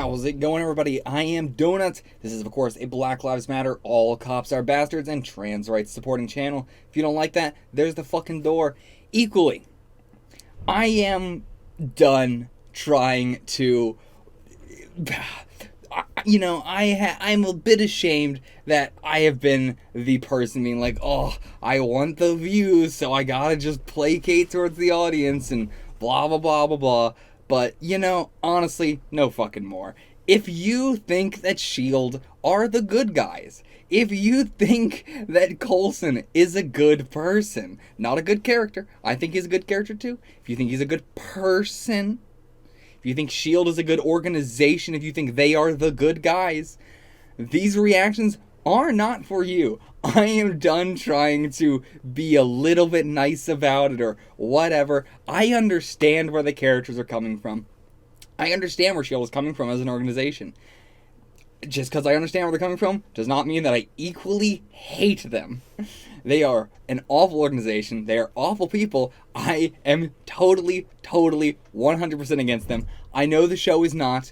How's it going, everybody? I am Donuts. This is, of course, a Black Lives Matter, All Cops Are Bastards, and trans rights supporting channel. If you don't like that, there's the fucking door. Equally, I am done trying to... I'm a bit ashamed that I have been the person being like, oh, I want the views, so I gotta just placate towards the audience and blah, blah, blah, blah, blah. But, honestly, no fucking more. If you think that S.H.I.E.L.D. are the good guys, if you think that Coulson is a good person, not a good character, I think he's a good character too. If you think he's a good person, if you think S.H.I.E.L.D. is a good organization, if you think they are the good guys, these reactions are not for you. I am done trying to be a little bit nice about it or whatever. I understand where the characters are coming from. I understand where S.H.I.E.L.D. is coming from as an organization. Just because I understand where they're coming from does not mean that I equally hate them. They are an awful organization. They are awful people. I am totally, 100% against them. I know the show is not.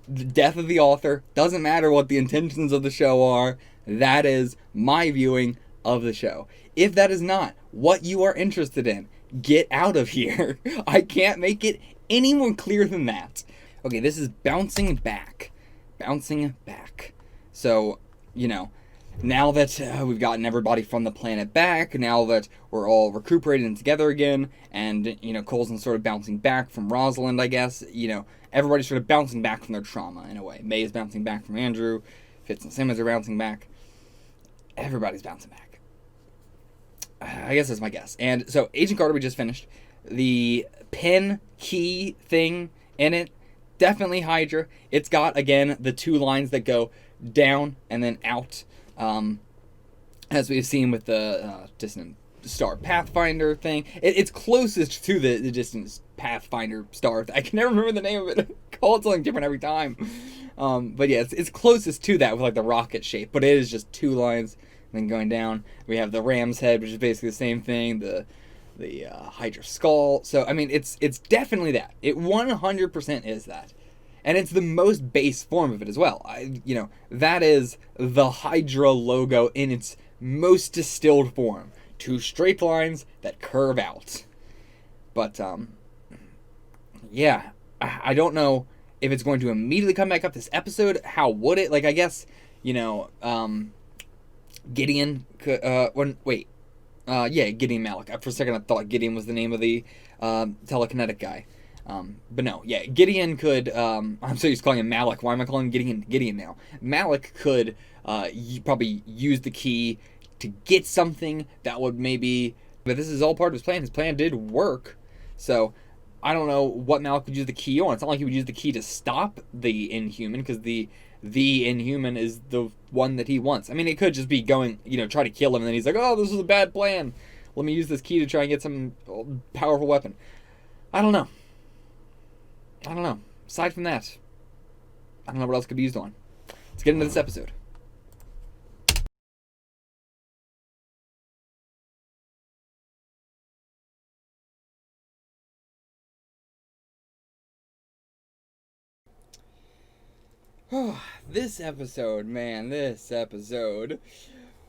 The death of the author. Doesn't matter what the intentions of the show are. That is my viewing of the show. If that is not what you are interested in, get out of here. I can't make it any more clear than that. Okay, this is bouncing back. Bouncing back. So, now that we've gotten everybody from the planet back, now that we're all recuperated and together again, and, Coulson's sort of bouncing back from Rosalind, I guess, everybody's sort of bouncing back from their trauma, in a way. May is bouncing back from Andrew, Fitz and Simmons are bouncing back. Everybody's bouncing back. I guess that's my guess. And so, Agent Carter, we just finished. The pin key thing in it, definitely Hydra. It's got, again, the two lines that go down and then out. As we've seen with the Distant Star Pathfinder thing. It's closest to the Distant Pathfinder star. I can never remember the name of it. Called something different every time. But yeah, it's closest to that with like the rocket shape. But it is just two lines and then going down. We have the ram's head, which is basically the same thing. The Hydra skull. So, I mean, it's definitely that. It 100% is that. And it's the most base form of it as well. That is the Hydra logo in its most distilled form. Two straight lines that curve out. But, yeah. I don't know if it's going to immediately come back up this episode. How would it? Like, I guess, Gideon could, Gideon Malik. For a second I thought Gideon was the name of the telekinetic guy. But no, yeah, Gideon could, I'm so used to calling him Malik. Why am I calling him Gideon now? Malik could probably use the key to get something that would maybe, but this is all part of his plan. His plan did work. So I don't know what Malik would use the key on. It's not like he would use the key to stop the Inhuman, because the Inhuman is the one that he wants. I mean, it could just be going, try to kill him, and then he's like, oh, this is a bad plan. Let me use this key to try and get some powerful weapon. I don't know. Aside from that, I don't know what else could be used on. Let's get into this episode. This episode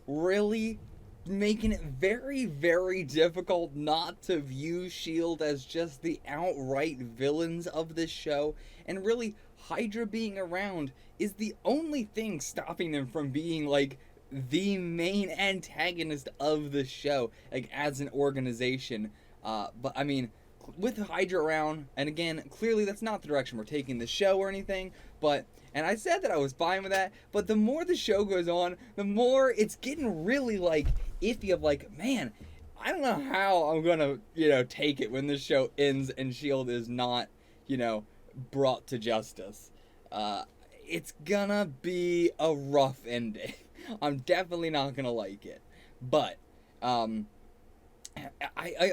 really making it very, very difficult not to view S.H.I.E.L.D. as just the outright villains of this show, and really, Hydra being around is the only thing stopping them from being, like, the main antagonist of the show, like, as an organization. But, I mean, with Hydra around, and again, clearly that's not the direction we're taking the show or anything, but, and I said that I was fine with that, but the more the show goes on, the more it's getting really, like, iffy of, like, man, I don't know how I'm gonna, take it when this show ends and S.H.I.E.L.D. is not, brought to justice. It's gonna be a rough ending. I'm definitely not gonna like it. But, I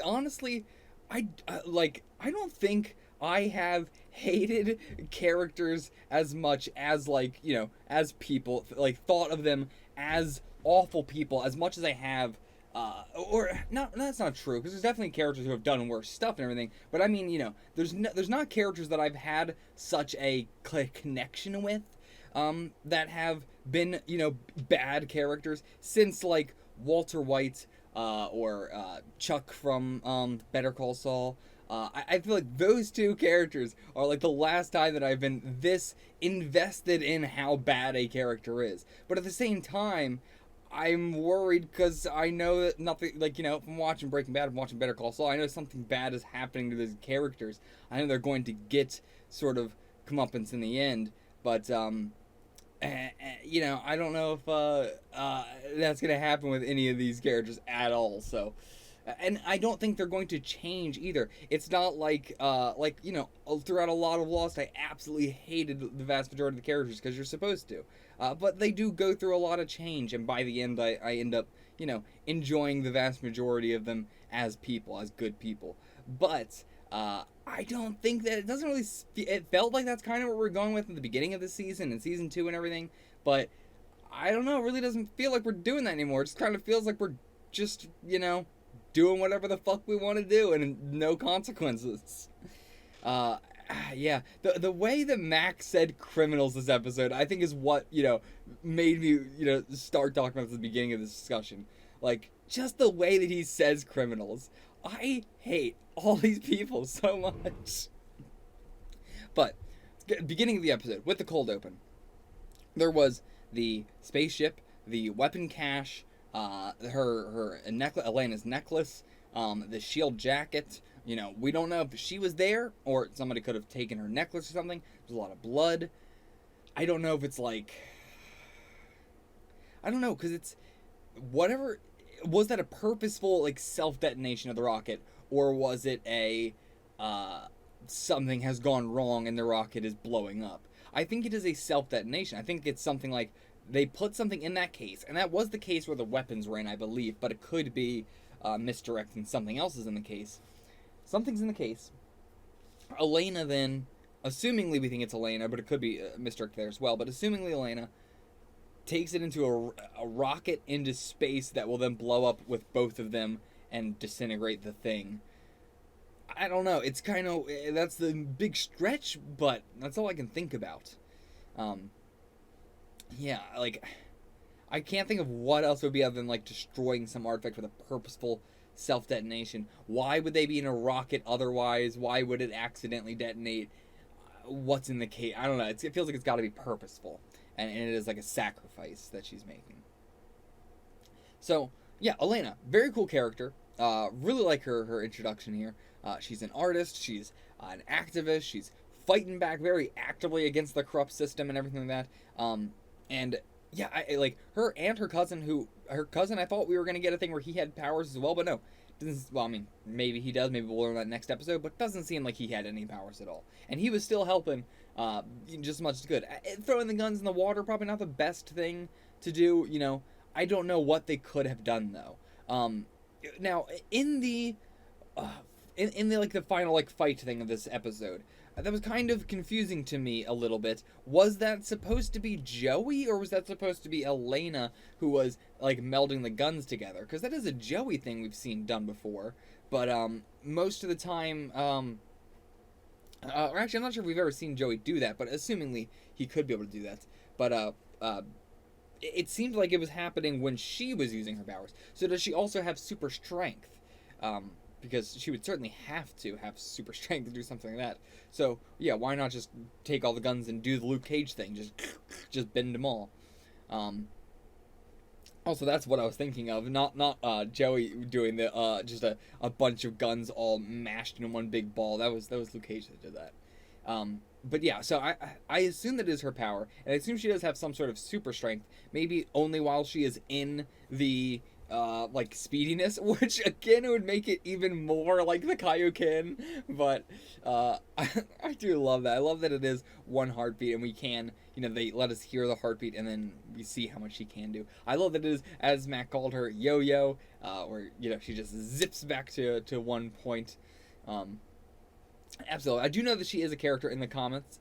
honestly, I don't think I have hated characters as much as, like, as people, like, thought of them as awful people as much as I have or not. That's not true because there's definitely characters who have done worse stuff and everything. But I mean, there's not characters that I've had such a connection with, that have been bad characters since like Walter White, or Chuck from Better Call Saul. I feel like those two characters are like the last time that I've been this invested in how bad a character is. But at the same time, I'm worried because I know that nothing, like, if I'm watching Breaking Bad, I'm watching Better Call Saul, I know something bad is happening to those characters. I know they're going to get sort of comeuppance in the end, but, I don't know if that's going to happen with any of these characters at all, so. And I don't think they're going to change either. It's not like throughout a lot of Lost, I absolutely hated the vast majority of the characters because you're supposed to. But they do go through a lot of change, and by the end, I end up, enjoying the vast majority of them as people, as good people. But I don't think that it doesn't really. It felt like that's kind of what we're going with at the beginning of the season and season 2 and everything. But I don't know. It really doesn't feel like we're doing that anymore. It just kind of feels like we're just, doing whatever the fuck we want to do and no consequences. Yeah, the way that Max said criminals this episode, I think is what, made me, start talking about this at the beginning of this discussion. Like, just the way that he says criminals. I hate all these people so much. But, beginning of the episode, with the cold open, there was the spaceship, the weapon cache, her necklace, Elena's necklace, the S.H.I.E.L.D. jacket. We don't know if she was there or somebody could have taken her necklace or something. There's a lot of blood. I don't know if it's like, I don't know, because it's whatever. Was that a purposeful like self detonation of the rocket, or was it a something has gone wrong and the rocket is blowing up? I think it is a self detonation. I think it's something like they put something in that case, and that was the case where the weapons were in, I believe, but it could be misdirecting something else is in the case. Something's in the case. Elena then, assumingly we think it's Elena, but it could be misdirect there as well, but assumingly Elena takes it into a rocket into space that will then blow up with both of them and disintegrate the thing. I don't know. It's kind of, that's the big stretch, but that's all I can think about. Yeah, like, I can't think of what else would be other than, like, destroying some artifact with a purposeful self-detonation. Why would they be in a rocket otherwise? Why would it accidentally detonate? What's in the case? I don't know. It feels like it's got to be purposeful. And it is like a sacrifice that she's making. So, yeah, Elena, very cool character. Really like her introduction here. She's an artist. She's an activist. She's fighting back very actively against the corrupt system and everything like that. And yeah, I like her and her cousin. I thought we were gonna get a thing where he had powers as well, but no. Well, I mean, maybe he does. Maybe we'll learn that next episode. But it doesn't seem like he had any powers at all. And he was still helping, just as much as good. Throwing the guns in the water, probably not the best thing to do. I don't know what they could have done though. Now in the like the final like fight thing of this episode, that was kind of confusing to me a little bit. Was that supposed to be Joey, or was that supposed to be Elena who was like melding the guns together? Because that is a Joey thing we've seen done before. But most of the time, or actually, I'm not sure if we've ever seen Joey do that. But assumingly, he could be able to do that. But it seemed like it was happening when she was using her powers. So does she also have super strength? Because she would certainly have to have super strength to do something like that. So, yeah, why not just take all the guns and do the Luke Cage thing? Just bend them all. Also, that's what I was thinking of. Not Joey doing the just a bunch of guns all mashed in one big ball. That was Luke Cage that did that. But yeah, so I assume that is her power, and I assume she does have some sort of super strength. Maybe only while she is in the like speediness, which again would make it even more like the Kaioken. But I do love that. I love that it is one heartbeat, and we can, they let us hear the heartbeat, and then we see how much she can do. I love that it is, as Matt called her, yo-yo, where she just zips back to one point. Absolutely, I do know that she is a character in the comics.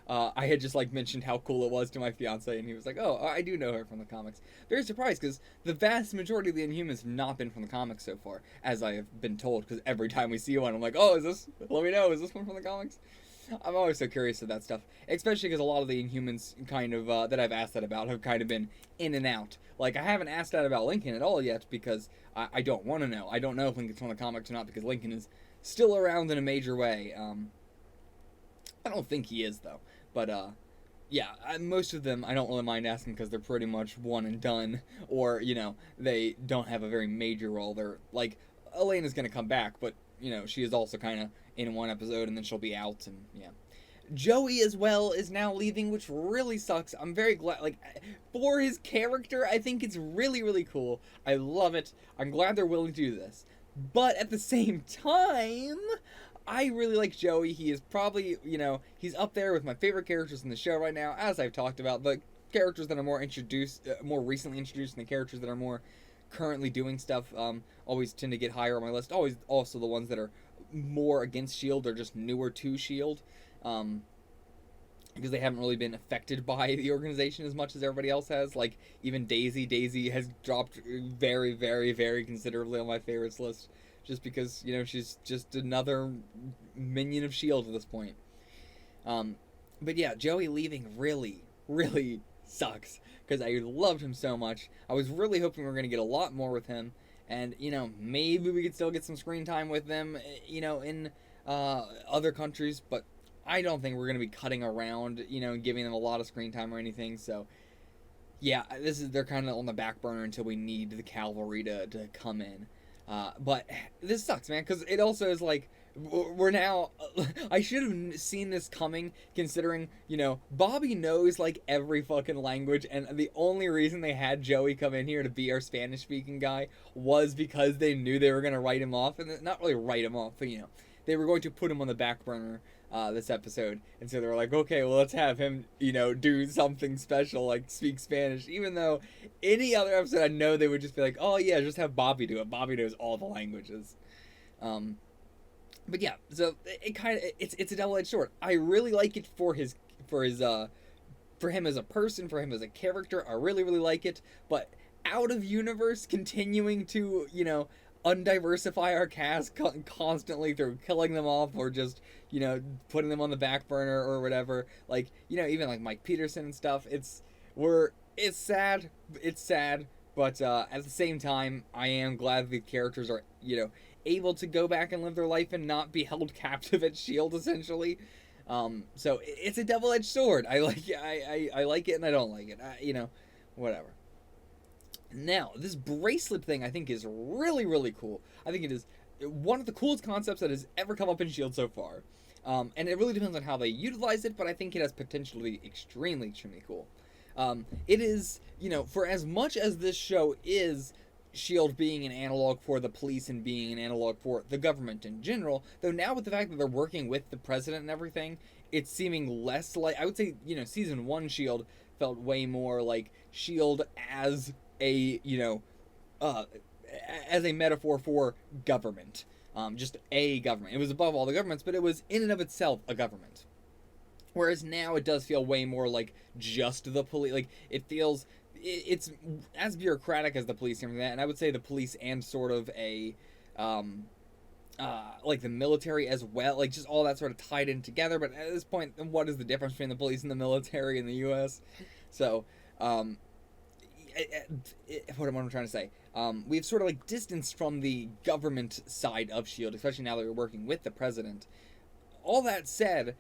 I had just like mentioned how cool it was to my fiance, and he was like, "Oh, I do know her from the comics." Very surprised because the vast majority of the Inhumans have not been from the comics so far, as I have been told. Because every time we see one, I'm like, "Oh, is this? Let me know. Is this one from the comics?" I'm always so curious of that stuff, especially because a lot of the Inhumans kind of that I've asked that about have kind of been in and out. Like I haven't asked that about Lincoln at all yet because I don't want to know. I don't know if Lincoln's from the comics or not because Lincoln is still around in a major way. I don't think he is though, but yeah, most of them I don't really mind asking because they're pretty much one and done, or they don't have a very major role. They're like Elena's gonna come back, but she is also kind of in one episode and then she'll be out, and yeah. Joey as well is now leaving, which really sucks. I'm very glad, like, for his character, I think it's really, really cool. I love it. I'm glad they're willing to do this. But at the same time, I really like Joey. He is probably, he's up there with my favorite characters in the show right now, as I've talked about. The characters that are more recently introduced, and the characters that are more currently doing stuff always tend to get higher on my list. Always also the ones that are more against S.H.I.E.L.D. or just newer to S.H.I.E.L.D. Because they haven't really been affected by the organization as much as everybody else has. Like, even Daisy has dropped very, very, very considerably on my favorites list. Just because, she's just another minion of S.H.I.E.L.D. at this point. But yeah, Joey leaving really, really sucks. Because I loved him so much. I was really hoping we were going to get a lot more with him. And, maybe we could still get some screen time with them, in other countries. But I don't think we're going to be cutting around, and giving them a lot of screen time or anything. So, yeah, they're kind of on the back burner until we need the cavalry to come in. But this sucks, man, because it also is like, we're now, I should have seen this coming, considering, Bobby knows, like, every fucking language, and the only reason they had Joey come in here to be our Spanish-speaking guy was because they knew they were going to write him off, and not really write him off, but, they were going to put him on the back burner this episode, and so they were like, okay, well, let's have him, do something special, like speak Spanish, even though any other episode I know they would just be like, oh yeah, just have Bobby do it. Bobby knows all the languages. But yeah, so it's a double-edged sword. I really like it for him as a person, for him as a character. I really, really like it, but out of universe, continuing to undiversify our cast constantly through killing them off or just putting them on the back burner or whatever, like even like Mike Peterson and stuff. It's sad, but at the same time I am glad the characters are able to go back and live their life and not be held captive at S.H.I.E.L.D. essentially. So it's a double-edged sword. I like it and I don't like it. Whatever. Now, this bracelet thing I think is really, really cool. I think it is one of the coolest concepts that has ever come up in S.H.I.E.L.D. so far. And it really depends on how they utilize it, but I think it has potential to be extremely, extremely cool. It is, for as much as this show is S.H.I.E.L.D. being an analog for the police and being an analog for the government in general, though now with the fact that they're working with the president and everything, it's seeming less like, I would say, season 1 S.H.I.E.L.D. felt way more like S.H.I.E.L.D. as a, as a metaphor for government. Just a government. It was above all the governments, but it was in and of itself a government. Whereas now it does feel way more like just the police. Like, it feels, it's as bureaucratic as the police and that, and I would say the police and sort of a, like the military as well, like just all that sort of tied in together. But at this point, what is the difference between the police and the military in the U.S.? So, what am I trying to say? We've sort of like distanced from the government side of S.H.I.E.L.D., especially now that we're working with the president. All that said,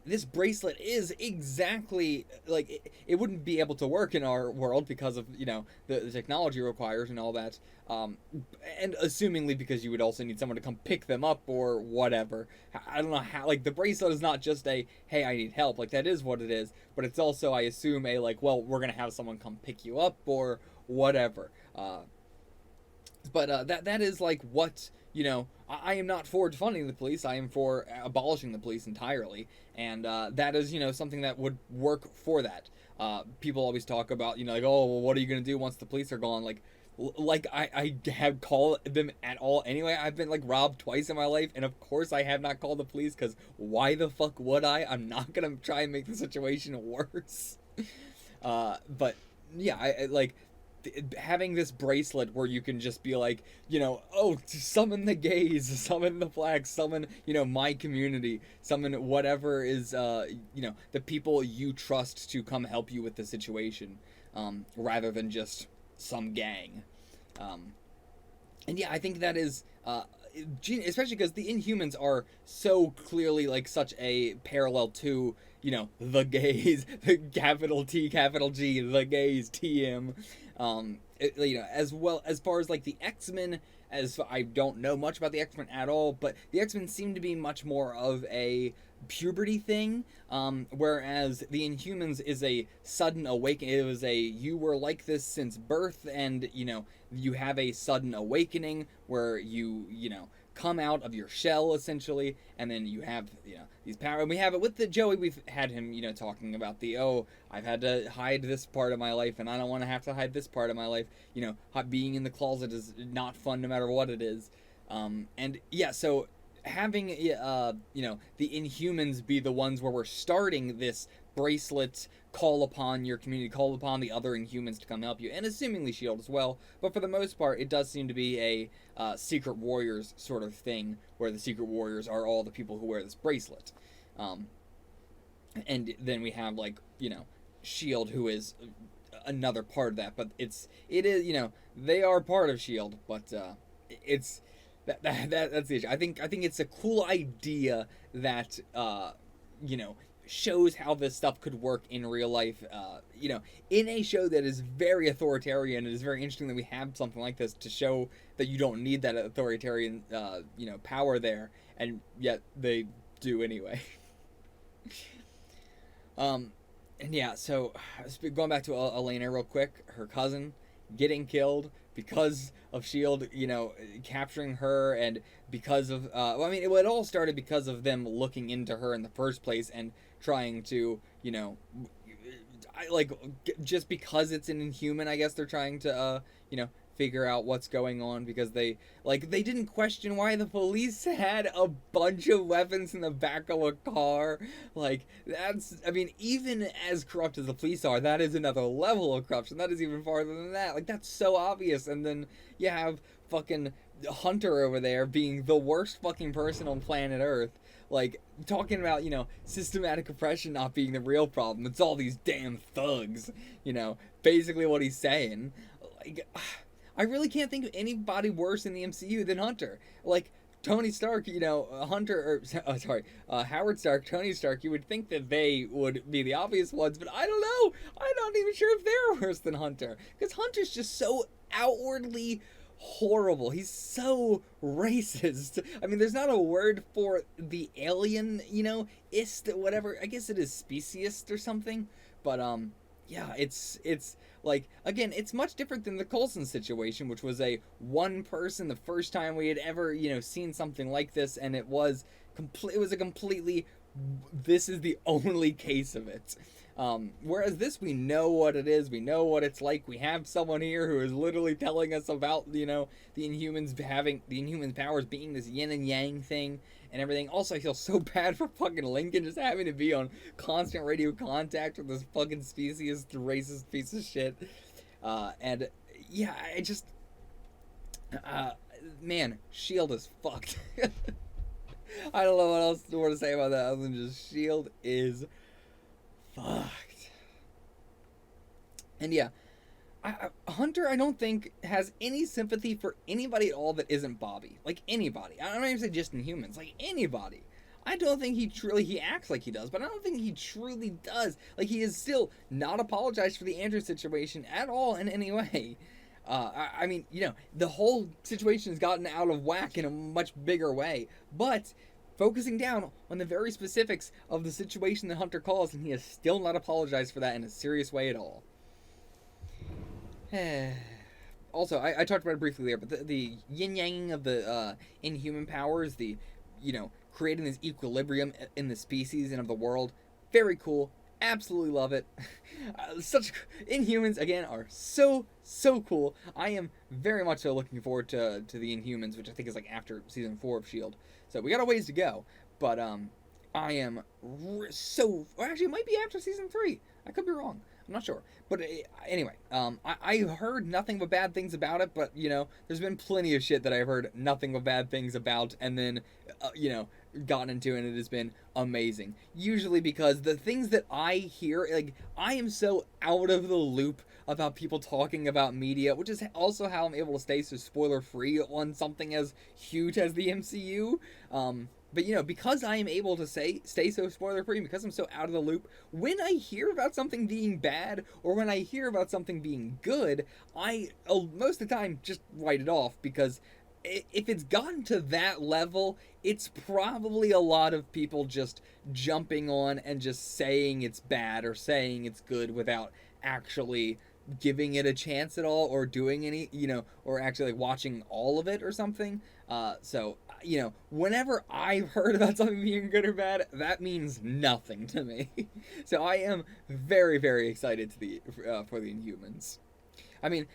this bracelet is exactly, like, it wouldn't be able to work in our world because of, the technology requires and all that. And assumingly because you would also need someone to come pick them up or whatever. I don't know how, like, the bracelet is not just a, hey, I need help. Like, that is what it is. But it's also, I assume, a, like, well, we're going to have someone come pick you up or whatever. But that is, like, what, I am not for defunding the police. I am for abolishing the police entirely. And that is, something that would work for that. People always talk about, like, oh, well, what are you going to do once the police are gone? Like, like I have called them at all anyway. I've been like robbed twice in my life, and of course I have not called the police because why the fuck would I? I'm not gonna try and make the situation worse. But yeah, I like having this bracelet where you can just be like, oh, summon the gays, summon the blacks, summon, my community, summon whatever is, the people you trust to come help you with the situation, rather than just some gang. And yeah, I think that is, especially because the Inhumans are so clearly like such a parallel to, the gays, the capital T, capital G, the gays, TM. As well as far as like the X-Men, as I don't know much about the X-Men at all, but the X-Men seem to be much more of a puberty thing, whereas the Inhumans is a sudden awakening. It was you were like this since birth, and you have a sudden awakening where you come out of your shell essentially, and then you have these power. And we have it with the Joey. We've had him talking about I've had to hide this part of my life, and I don't want to have to hide this part of my life. Being in the closet is not fun no matter what it is. And yeah, so having the Inhumans be the ones where we're starting this bracelet, call upon your community, call upon the other Inhumans to come help you, and assumingly S.H.I.E.L.D. as well, but for the most part it does seem to be a Secret Warriors sort of thing, where the Secret Warriors are all the people who wear this bracelet. And then we have like S.H.I.E.L.D., who is another part of that, but it is they are part of S.H.I.E.L.D., but it's that's the issue. I think it's a cool idea that shows how this stuff could work in real life. In a show that is very authoritarian, it is very interesting that we have something like this to show that you don't need that authoritarian power there, and yet they do anyway. And yeah, so going back to Elena real quick, her cousin getting killed because of S.H.I.E.L.D., capturing her, and because of, it all started because of them looking into her in the first place and trying to, just because it's an Inhuman, I guess they're trying to, figure out what's going on, because they didn't question why the police had a bunch of weapons in the back of a car. Even as corrupt as the police are, that is another level of corruption. That is even farther than that. That's so obvious. And then you have fucking Hunter over there being the worst fucking person on planet Earth, talking about systematic oppression not being the real problem. It's all these damn thugs. Basically what he's saying. I really can't think of anybody worse in the MCU than Hunter. Tony Stark, Howard Stark, Tony Stark, you would think that they would be the obvious ones, but I don't know. I'm not even sure if they're worse than Hunter. Because Hunter's just so outwardly horrible. He's so racist. There's not a word for the alien, whatever. I guess it is speciest or something. But, yeah, it's again, it's much different than the Coulson situation, which was a one person the first time we had ever, seen something like this, and it was a completely, this is the only case of it. Whereas this, we know what it is, we know what it's like, we have someone here who is literally telling us about, the Inhumans having, the Inhumans powers being this yin and yang thing, and everything. Also, I feel so bad for fucking Lincoln just having to be on constant radio contact with this fucking speciest, racist piece of shit. And yeah, I just, man, S.H.I.E.L.D. is fucked. I don't know what else more to say about that other than just S.H.I.E.L.D. is fucked. And yeah, Hunter, I don't think, has any sympathy for anybody at all that isn't Bobby. Anybody. I don't even say just Inhumans. Anybody. I don't think he acts like he does, but I don't think he truly does. He has still not apologized for the Andrew situation at all in any way. The whole situation has gotten out of whack in a much bigger way, but focusing down on the very specifics of the situation that Hunter caused, and he has still not apologized for that in a serious way at all. Also, I talked about it briefly there, but the yin-yanging of the Inhuman powers, the, creating this equilibrium in the species and of the world, very cool, Absolutely love it. Such Inhumans again are so cool. I am very much so looking forward to the Inhumans, which I think is like after season 4 of Shield. So we got a ways to go, but I am so. Or actually, it might be after season 3. I could be wrong. I'm not sure. But anyway, I heard nothing but bad things about it. But there's been plenty of shit that I've heard nothing but bad things about, and then gotten into, and it has been amazing. Usually because the things that I hear, like, I am so out of the loop about people talking about media, which is also how I'm able to stay so spoiler free on something as huge as the MCU. But because I am able to stay so spoiler free, because I'm so out of the loop, when I hear about something being bad or when I hear about something being good, I most of the time just write it off, because if it's gotten to that level, it's probably a lot of people just jumping on and just saying it's bad or saying it's good without actually giving it a chance at all, or doing any, or actually like watching all of it or something. So whenever I've heard about something being good or bad, that means nothing to me. So I am very, very excited for the Inhumans. I mean,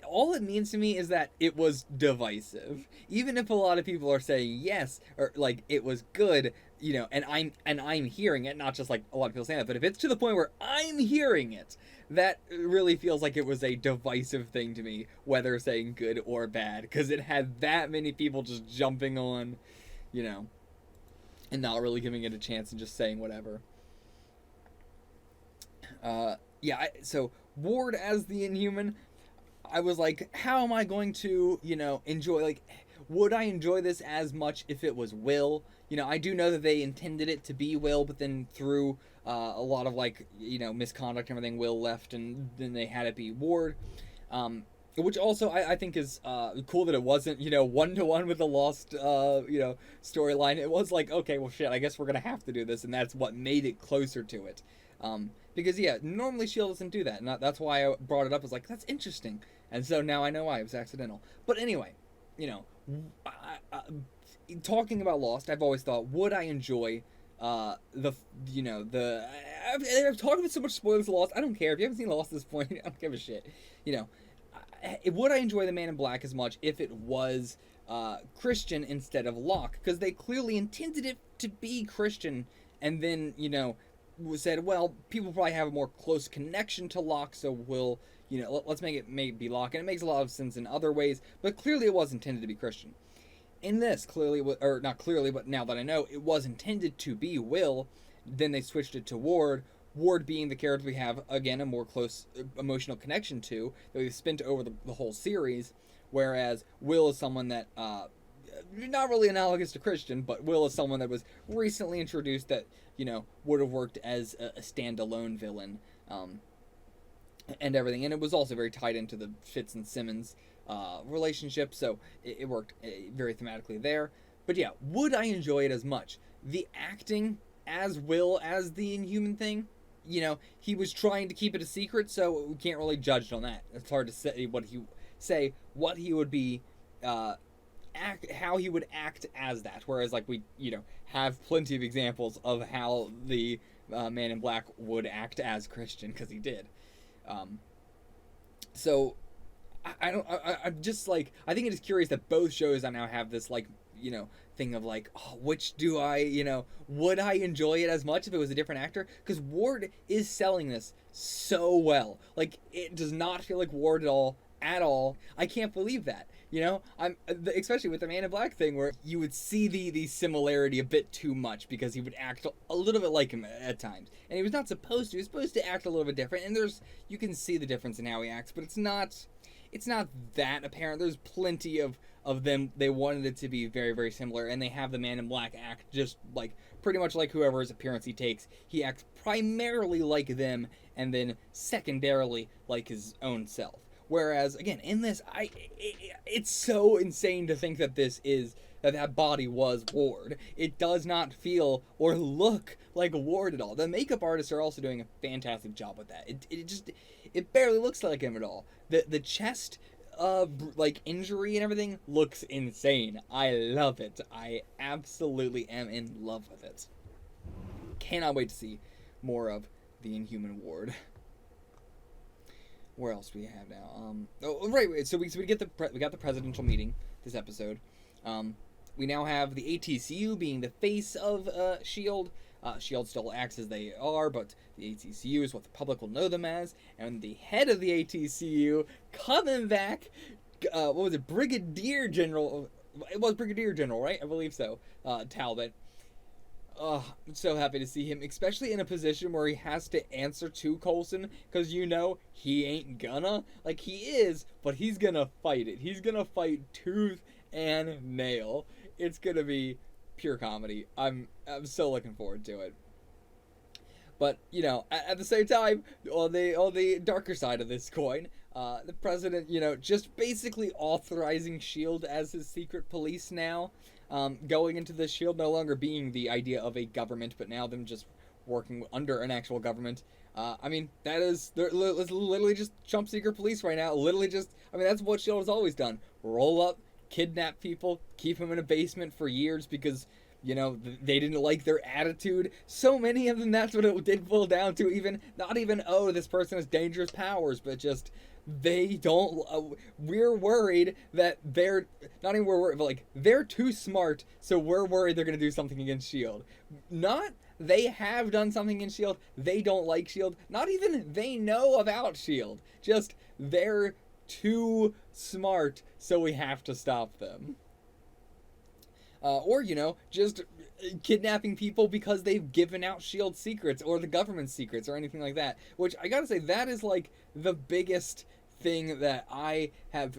all it means to me is that it was divisive. Even if a lot of people are saying yes, or like it was good, and I'm hearing it, not just like a lot of people saying that, but if it's to the point where I'm hearing it, that really feels like it was a divisive thing to me, whether saying good or bad, because it had that many people just jumping on, and not really giving it a chance and just saying whatever. So Ward as the Inhuman, I was like, how am I going to, enjoy, like, would I enjoy this as much if it was Will? I do know that they intended it to be Will, but then through a lot of, like, misconduct and everything, Will left, and then they had it be Ward. Which also I think is cool that it wasn't, one-to-one with the Lost, storyline. It was like, okay, well, shit, I guess we're going to have to do this, and that's what made it closer to it. Because, normally S.H.I.E.L.D. doesn't do that, and that's why I brought it up. I was like, that's interesting. And so now I know why. It was accidental. But anyway, talking about Lost, I've always thought, would I enjoy I've talked about so much spoilers of Lost. I don't care. If you haven't seen Lost at this point, I don't give a shit. Would I enjoy the Man in Black as much if it was Christian instead of Locke? Because they clearly intended it to be Christian, and then, said, well, people probably have a more close connection to Locke, so we'll, let's make it maybe Locke. And it makes a lot of sense in other ways, but clearly it was intended to be Christian. In this, clearly, or not clearly, but now that I know, it was intended to be Will. Then they switched it to Ward. Ward being the character we have, again, a more close emotional connection to, that we've spent over the whole series, whereas Will is someone that, not really analogous to Christian, but Will is someone that was recently introduced that, would have worked as a standalone villain, and everything. And it was also very tied into the Fitz and Simmons relationship, so it worked very thematically there. But yeah, would I enjoy it as much? The acting as Will as the Inhuman thing, he was trying to keep it a secret, so we can't really judge on that. It's hard to say what he would be, how he would act as that. Whereas, like, we have plenty of examples of how the Man in Black would act as Christian, because he did. So I'm just like, I think it is curious that both shows I now have this, like, thing of like, oh, which do I, would I enjoy it as much if it was a different actor? Because Ward is selling this so well. Like, it does not feel like Ward at all. I can't believe that. I'm especially with the Man in Black thing, where you would see the similarity a bit too much, because he would act a little bit like him at times, and he was not supposed to. He was supposed to act a little bit different, and you can see the difference in how he acts, but it's not that apparent. There's plenty of them. They wanted it to be very, very similar, and they have the Man in Black act just like pretty much like whoever's appearance he takes. He acts primarily like them, and then secondarily like his own self. Whereas, again, in this, it's so insane to think that that body was Ward. It does not feel or look like Ward at all. The makeup artists are also doing a fantastic job with that. It barely looks like him at all. The chest, like, injury and everything looks insane. I love it. I absolutely am in love with it. Cannot wait to see more of the Inhuman ward. Where else do we have now? Right. So we got the presidential meeting this episode. We now have the ATCU being the face of S.H.I.E.L.D. S.H.I.E.L.D. still acts as they are, but the ATCU is what the public will know them as. And the head of the ATCU coming back, what was it, Brigadier General? It was Brigadier General, right? I believe so. Talbot. I'm so happy to see him, especially in a position where he has to answer to Coulson, because he ain't gonna. Like, he is, but he's gonna fight it. He's gonna fight tooth and nail. It's gonna be pure comedy. I'm so looking forward to it. But, at the same time, on the darker side of this coin, the president, just basically authorizing S.H.I.E.L.D. as his secret police now. Going into the S.H.I.E.L.D. no longer being the idea of a government, but now them just working under an actual government. They're literally just Trump secret police right now. Literally just, that's what S.H.I.E.L.D. has always done. Roll up, kidnap people, keep them in a basement for years because, they didn't like their attitude. So many of them, that's what it did boil down to. Not even, oh, this person has dangerous powers, but just, they don't, we're worried that they're, not even we're worried, but like, they're too smart, so we're worried they're going to do something against S.H.I.E.L.D. Not, they have done something against S.H.I.E.L.D., they don't like S.H.I.E.L.D., not even they know about S.H.I.E.L.D., just, they're too smart, so we have to stop them. Or, just kidnapping people because they've given out S.H.I.E.L.D. secrets or the government's secrets or anything like that. Which, I gotta say, that is, like, the biggest thing that I have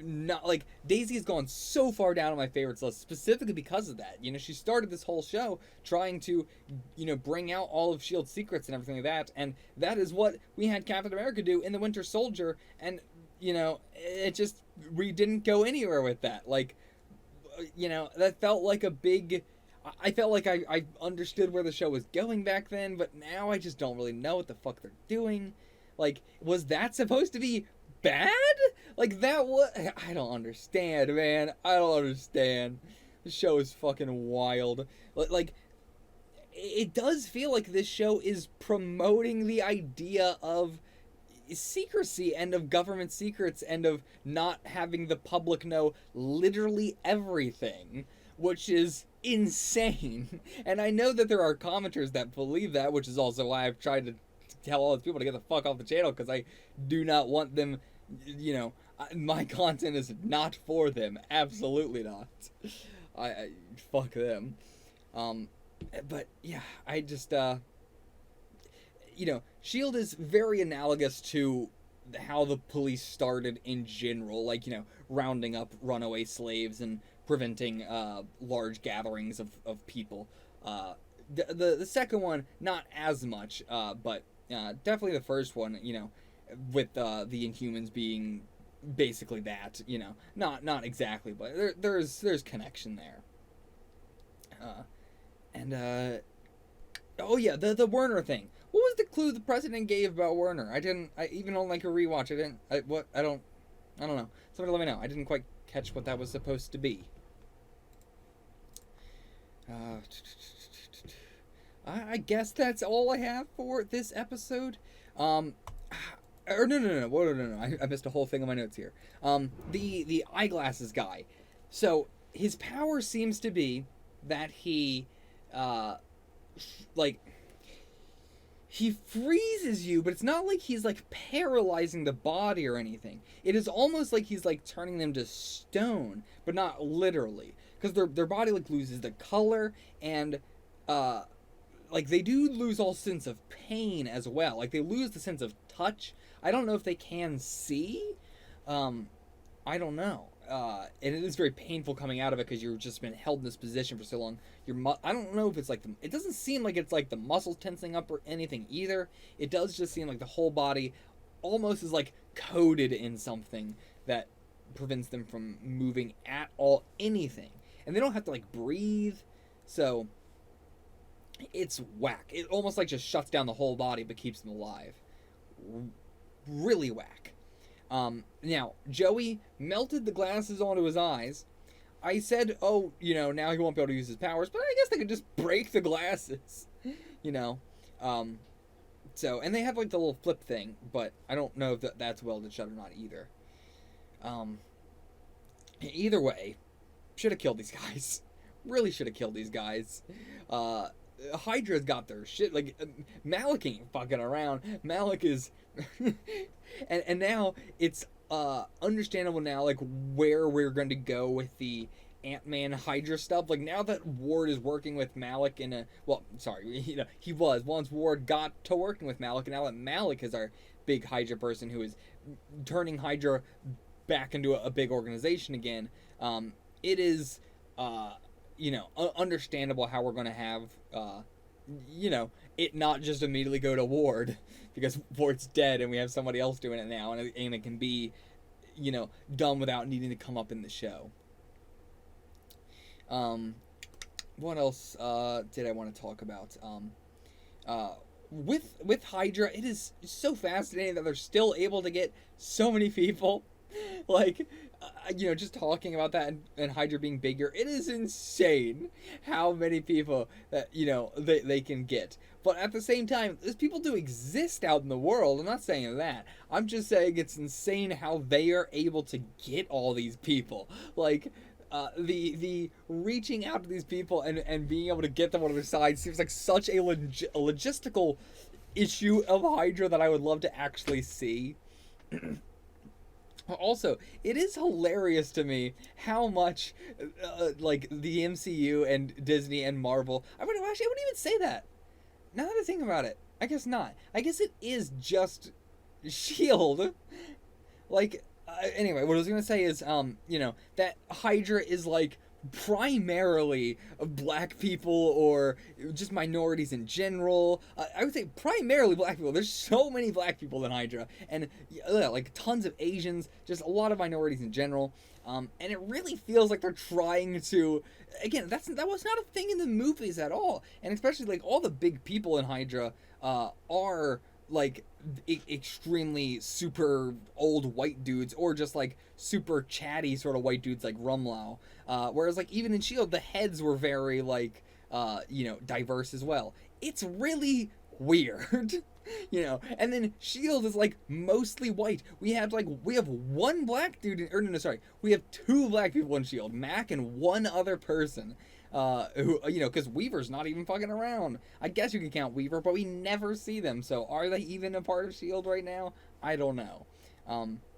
not, like, Daisy has gone so far down on my favorites list specifically because of that. She started this whole show trying to, bring out all of S.H.I.E.L.D.'s secrets and everything like that. And that is what we had Captain America do in The Winter Soldier. And, it just, we didn't go anywhere with that. Like, that felt like a big, I felt like I understood where the show was going back then, but now I just don't really know what the fuck they're doing. Like, was that supposed to be bad? Like, that was, I don't understand, man. I don't understand. The show is fucking wild. Like, it does feel like this show is promoting the idea of secrecy and of government secrets and of not having the public know literally everything, which is insane. And I know that there are commenters that believe that, which is also why I've tried to tell all these people to get the fuck off the channel, because I do not want them, my content is not for them. Absolutely not. I fuck them. But yeah, I just, S.H.I.E.L.D. is very analogous to how the police started in general, like, rounding up runaway slaves and preventing large gatherings of people. The second one, not as much, but definitely the first one, with the Inhumans being basically that, not exactly, but there's connection there. Oh yeah, the Werner thing. What was the clue the president gave about Werner? I even on like a rewatch, I don't know. Somebody let me know. I didn't quite catch what that was supposed to be. I guess that's all I have for this episode. No. I missed a whole thing on my notes here. The eyeglasses guy. So his power seems to be that he he freezes you, but it's not like he's like paralyzing the body or anything. It is almost like he's like turning them to stone, but not literally, because their body like loses the color, and like they do lose all sense of pain as well. Like they lose the sense of touch. I don't know if they can see. I don't know. And it is very painful coming out of it because you've just been held in this position for so long. I don't know if it's like it doesn't seem like it's like the muscles tensing up or anything either. It does just seem like the whole body almost is like coated in something that prevents them from moving at all, anything. And they don't have to like breathe. So it's whack. It almost like just shuts down the whole body but keeps them alive. Really whack. Now, Joey melted the glasses onto his eyes. I said, oh, now he won't be able to use his powers, but I guess they could just break the glasses, So, and they have like the little flip thing, but I don't know if that's welded shut or not either. Either way, should have killed these guys. Really should have killed these guys. Hydra's got their shit. Like, Malik ain't fucking around. Malik is... and now it's understandable now, like, where we're going to go with the Ant-Man Hydra stuff. Like, now that Ward is working with Malik in a... Well, sorry, he was. Once Ward got to working with Malik, and now that Malik is our big Hydra person who is turning Hydra back into a big organization again, it is... understandable how we're going to have, it not just immediately go to Ward, because Ward's dead and we have somebody else doing it now, and it can be, done without needing to come up in the show. What else did I want to talk about? With Hydra, it is so fascinating that they're still able to get so many people. Like, just talking about that and Hydra being bigger, it is insane how many people that, they can get. But at the same time, those people do exist out in the world. I'm not saying that. I'm just saying it's insane how they are able to get all these people. Like, the reaching out to these people and being able to get them on their side seems like such a logistical issue of Hydra that I would love to actually see. Also, it is hilarious to me how much, like, the MCU and Disney and Marvel... I wouldn't even say that. Now that I think about it, I guess not. I guess it is just S.H.I.E.L.D. Like, anyway, what I was going to say is, that Hydra is, like, primarily black people or just minorities in general. I would say primarily black people. There's so many black people in Hydra, and like tons of Asians, just a lot of minorities in general. And it really feels like they're trying to, again, that was not a thing in the movies at all. And especially like all the big people in Hydra are like extremely super old white dudes, or just like super chatty sort of white dudes like Rumlow. Whereas like even in S.H.I.E.L.D. the heads were very like diverse as well. It's really weird. And then S.H.I.E.L.D. is like mostly white. We have one black dude we have two black people in S.H.I.E.L.D. Mac and one other person. Who, because Weaver's not even fucking around. I guess you can count Weaver, but we never see them. So are they even a part of S.H.I.E.L.D. right now? I don't know.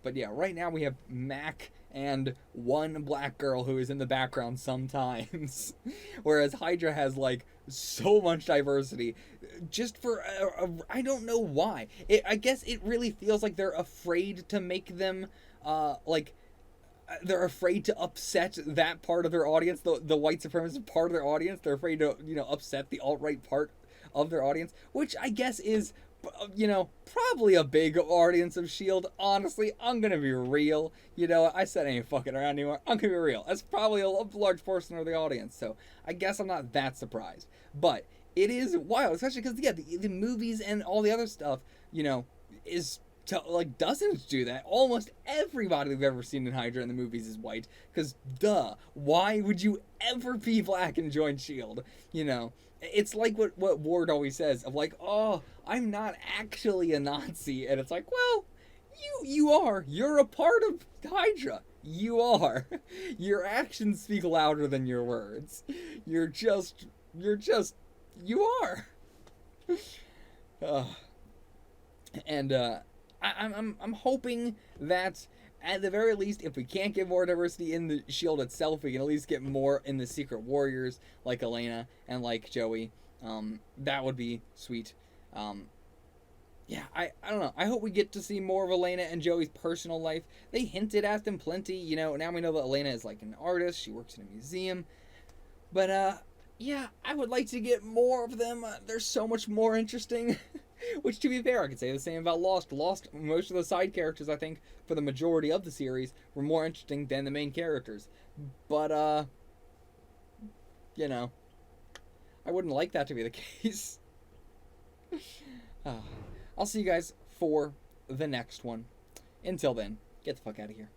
But yeah, right now we have Mac and one black girl who is in the background sometimes. Whereas Hydra has, like, so much diversity. Just for, I don't know why. I guess it really feels like they're afraid to make them, they're afraid to upset that part of their audience, the white supremacist part of their audience. They're afraid to, upset the alt-right part of their audience, which I guess is, probably a big audience of S.H.I.E.L.D. Honestly, I'm gonna be real. I said I ain't fucking around anymore. I'm gonna be real. That's probably a large portion of the audience, so I guess I'm not that surprised. But it is wild, especially because, yeah, the movies and all the other stuff, is... doesn't do that. Almost everybody we've ever seen in Hydra in the movies is white. Because, why would you ever be black and join S.H.I.E.L.D.? It's like what Ward always says, of like, oh, I'm not actually a Nazi. And it's like, well, you are. You're a part of Hydra. You are. Your actions speak louder than your words. You are. I'm hoping that at the very least, if we can't get more diversity in the S.H.I.E.L.D. itself, we can at least get more in the Secret Warriors, like Elena and like Joey. That would be sweet. Yeah, I don't know. I hope we get to see more of Elena and Joey's personal life. They hinted at them plenty. Now we know that Elena is like an artist. She works in a museum. But, yeah, I would like to get more of them. They're so much more interesting. Which, to be fair, I could say the same about Lost. Lost, most of the side characters, I think, for the majority of the series, were more interesting than the main characters. But, I wouldn't like that to be the case. I'll see you guys for the next one. Until then, get the fuck out of here.